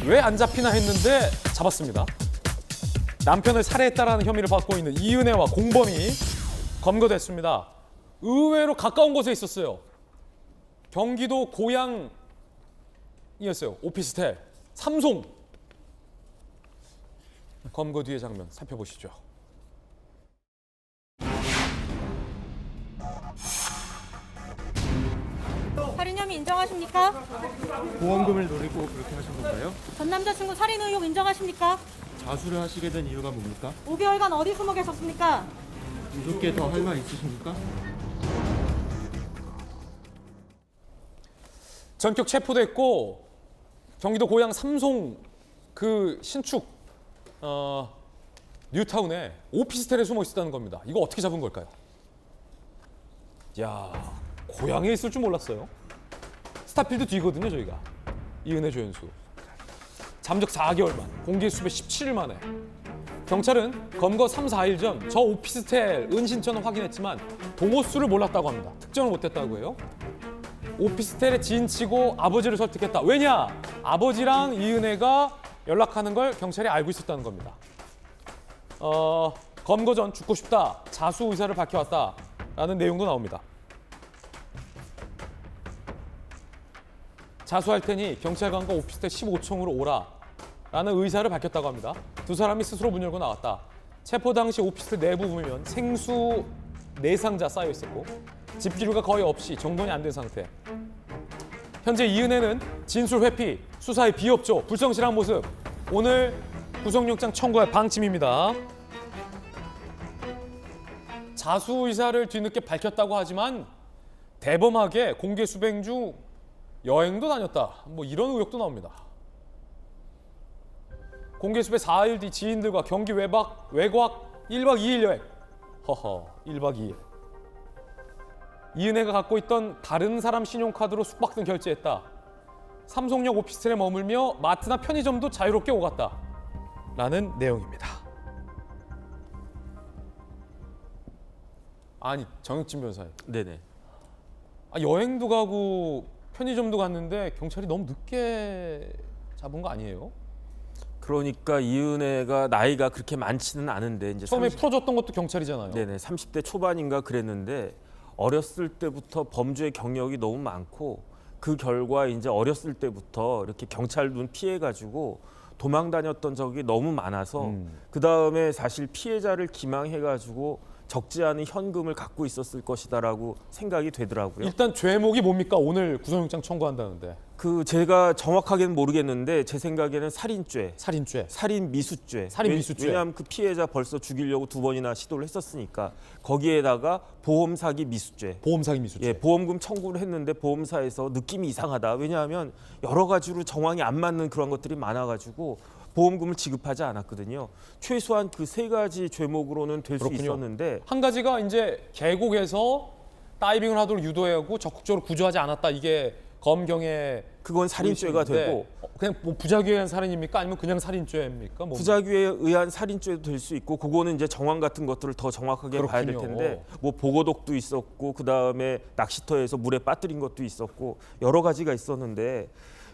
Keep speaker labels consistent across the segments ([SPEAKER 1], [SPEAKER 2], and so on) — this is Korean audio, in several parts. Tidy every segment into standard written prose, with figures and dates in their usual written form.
[SPEAKER 1] 왜 안 잡히나 했는데 잡았습니다. 남편을 살해했다라는 혐의를 받고 있는 이은혜와 공범이 검거됐습니다. 의외로 가까운 곳에 있었어요. 경기도 고양이었어요. 오피스텔 삼송. 검거 뒤의 장면 살펴보시죠.
[SPEAKER 2] 살인 혐의 인정하십니까?
[SPEAKER 3] 보험금을 노리고 그렇게 하신 건가요?
[SPEAKER 2] 전 남자친구 살인 의혹 인정하십니까?
[SPEAKER 3] 자수를 하시게 된 이유가 뭡니까?
[SPEAKER 2] 5개월간 어디 숨어 계셨습니까?
[SPEAKER 3] 무섭게 더 할 말 있으십니까?
[SPEAKER 1] 전격 체포됐고 경기도 고양 삼송 그 신축 뉴타운에 오피스텔에 숨어 있었다는 겁니다. 이거 어떻게 잡은 걸까요? 야, 고양에 있을 줄 몰랐어요. 스타필드 뒤거든요, 저희가. 이은혜 조연수. 잠적 4개월 만, 공개 수배 17일 만에. 경찰은 검거 3, 4일 전 저 오피스텔 은신처는 확인했지만 동호수를 몰랐다고 합니다. 특정을 못했다고 해요. 오피스텔에 지인치고 아버지를 설득했다. 왜냐? 아버지랑 이은혜가 연락하는 걸 경찰이 알고 있었다는 겁니다. 검거 전 죽고 싶다. 자수 의사를 밝혀왔다라는 내용도 나옵니다. 자수할 테니 경찰관과 오피스텔 15층으로 오라라는 의사를 밝혔다고 합니다. 두 사람이 스스로 문 열고 나왔다. 체포 당시 오피스텔 내부 보면 생수 4상자 쌓여 있었고 집기류가 거의 없이 정돈이 안 된 상태. 현재 이은혜는 진술 회피, 수사에 비협조, 불성실한 모습. 오늘 구속영장 청구할 방침입니다. 자수 의사를 뒤늦게 밝혔다고 하지만 대범하게 공개 수배 중 여행도 다녔다. 뭐 이런 의혹도 나옵니다. 공개 수배 4일 뒤 지인들과 경기 외곽 1박 2일 여행. 허허, 1박 2일. 이은혜가 갖고 있던 다른 사람 신용카드로 숙박 등 결제했다. 삼성역 오피스텔에 머물며 마트나 편의점도 자유롭게 오갔다. 라는 내용입니다. 아니, 정혁진 변호사님.
[SPEAKER 4] 네네.
[SPEAKER 1] 여행도 가고 편의점도 갔는데 경찰이 너무 늦게 잡은 거 아니에요?
[SPEAKER 4] 그러니까 이은혜가 나이가 그렇게 많지는 않은데 이제
[SPEAKER 1] 처음에 풀어줬던 것도 경찰이잖아요.
[SPEAKER 4] 네네 30대 초반인가 그랬는데 어렸을 때부터 범죄 경력이 너무 많고 그 결과 이제 어렸을 때부터 이렇게 경찰 눈 피해 가지고 도망 다녔던 적이 너무 많아서 그 다음에 사실 피해자를 기망해 가지고 적지 않은 현금을 갖고 있었을 것이다라고 생각이 되더라고요.
[SPEAKER 1] 일단 죄목이 뭡니까? 오늘 구속영장 청구한다는데.
[SPEAKER 4] 그 제가 정확하게는 모르겠는데 제 생각에는 살인죄,
[SPEAKER 1] 살인죄.
[SPEAKER 4] 살인 미수죄.
[SPEAKER 1] 살인 미수죄.
[SPEAKER 4] 왜냐하면 그 피해자 벌써 죽이려고 2번이나 시도를 했었으니까 거기에다가 보험 사기 미수죄.
[SPEAKER 1] 보험 사기 미수죄.
[SPEAKER 4] 예, 보험금 청구를 했는데 보험사에서 느낌이 이상하다. 왜냐하면 여러 가지로 정황이 안 맞는 그런 것들이 많아가지고 보험금을 지급하지 않았거든요. 최소한 그 3가지 죄목으로는 될 수 있었는데
[SPEAKER 1] 한 가지가 이제 계곡에서 다이빙을 하도록 유도하고 적극적으로 구조하지 않았다. 이게 검경의
[SPEAKER 4] 그건 살인죄가 되고
[SPEAKER 1] 그냥 뭐 부작위에 의한 살인입니까? 아니면 그냥 살인죄입니까? 뭐
[SPEAKER 4] 부작위에 의한 살인죄도 될 수 있고 그거는 이제 정황 같은 것들을 더 정확하게 봐야 될 텐데 뭐 보고독도 있었고 그다음에 낚시터에서 물에 빠뜨린 것도 있었고 여러 가지가 있었는데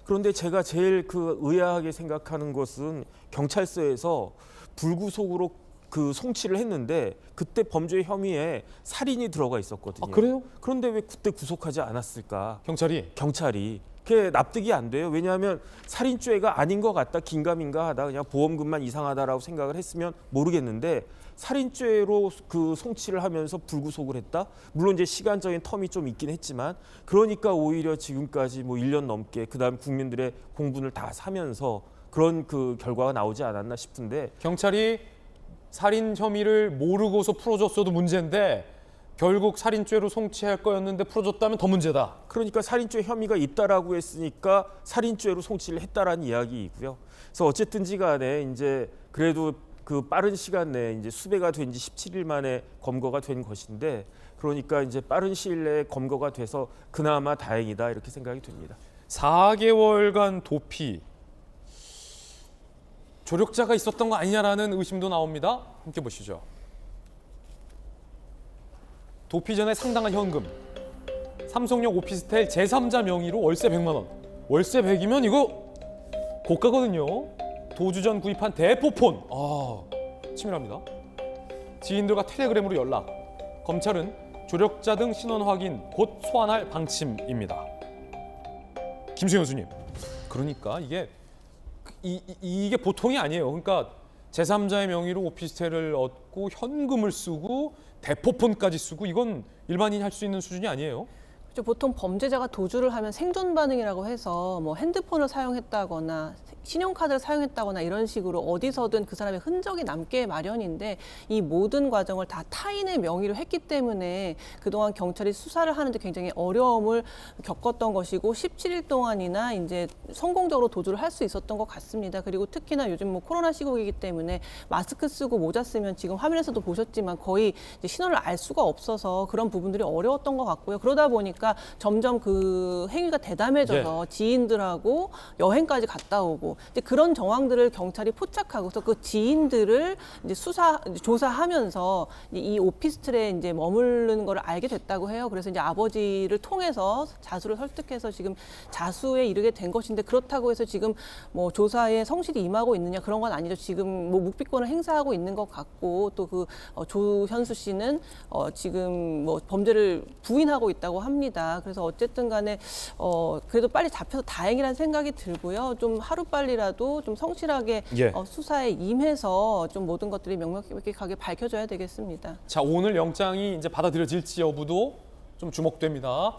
[SPEAKER 4] 그런데 제가 제일 그 의아하게 생각하는 것은 경찰서에서 불구속으로 그 송치를 했는데 그때 범죄 혐의에 살인이 들어가 있었거든요.
[SPEAKER 1] 아, 그래요?
[SPEAKER 4] 그런데 왜 그때 구속하지 않았을까?
[SPEAKER 1] 경찰이
[SPEAKER 4] 그게 납득이 안 돼요. 왜냐하면 살인죄가 아닌 것 같다, 긴가민가하다, 그냥 보험금만 이상하다라고 생각을 했으면 모르겠는데 살인죄로 그 송치를 하면서 불구속을 했다. 물론 이제 시간적인 텀이 좀 있긴 했지만 그러니까 오히려 지금까지 뭐 1년 넘게 그다음 국민들의 공분을 다 사면서 그런 그 결과가 나오지 않았나 싶은데
[SPEAKER 1] 경찰이 살인 혐의를 모르고서 풀어줬어도 문제인데 결국 살인죄로 송치할 거였는데 풀어줬다면 더 문제다.
[SPEAKER 4] 그러니까 살인죄 혐의가 있다라고 했으니까 살인죄로 송치를 했다라는 이야기이고요. 그래서 어쨌든지 간에 이제 그래도 그 빠른 시간 내에 이제 수배가 된 지 17일 만에 검거가 된 것인데 그러니까 이제 빠른 시일 내에 검거가 돼서 그나마 다행이다 이렇게 생각이 됩니다.
[SPEAKER 1] 4개월간 도피. 조력자가 있었던 거 아니냐라는 의심도 나옵니다. 함께 보시죠. 도피 전에 상당한 현금. 삼성역 오피스텔 제3자 명의로 월세 100만 원. 월세 100이면 이거 고가거든요. 도주 전 구입한 대포폰. 치밀합니다. 지인들과 텔레그램으로 연락. 검찰은 조력자 등 신원 확인 곧 소환할 방침입니다. 김수현 교수님, 그러니까 이게 보통이 아니에요. 그러니까 제3자의 명의로 오피스텔을 얻고 현금을 쓰고 대포폰까지 쓰고 이건 일반인이 할 수 있는 수준이 아니에요.
[SPEAKER 5] 보통 범죄자가 도주를 하면 생존 반응이라고 해서 뭐 핸드폰을 사용했다거나 신용카드를 사용했다거나 이런 식으로 어디서든 그 사람의 흔적이 남게 마련인데 이 모든 과정을 다 타인의 명의로 했기 때문에 그동안 경찰이 수사를 하는데 굉장히 어려움을 겪었던 것이고 17일 동안이나 이제 성공적으로 도주를 할 수 있었던 것 같습니다. 그리고 특히나 요즘 뭐 코로나 시국이기 때문에 마스크 쓰고 모자 쓰면 지금 화면에서도 보셨지만 거의 이제 신원을 알 수가 없어서 그런 부분들이 어려웠던 것 같고요. 그러다 보니까 점점 그 행위가 대담해져서 지인들하고 여행까지 갔다 오고 이제 그런 정황들을 경찰이 포착하고서 그 지인들을 이제 조사하면서 이 오피스텔에 이제 머무르는 걸 알게 됐다고 해요. 그래서 이제 아버지를 통해서 자수를 설득해서 지금 자수에 이르게 된 것인데 그렇다고 해서 지금 뭐 조사에 성실히 임하고 있느냐 그런 건 아니죠. 지금 뭐 묵비권을 행사하고 있는 것 같고 또 그 조현수 씨는 지금 뭐 범죄를 부인하고 있다고 합니다. 그래서 어쨌든 간에 그래도 빨리 잡혀서 다행이라는 생각이 들고요. 좀 하루빨리라도 좀 성실하게 수사에 임해서 좀 모든 것들이 명명백백하게 밝혀져야 되겠습니다.
[SPEAKER 1] 자, 오늘 영장이 이제 받아들여질지 여부도 좀 주목됩니다.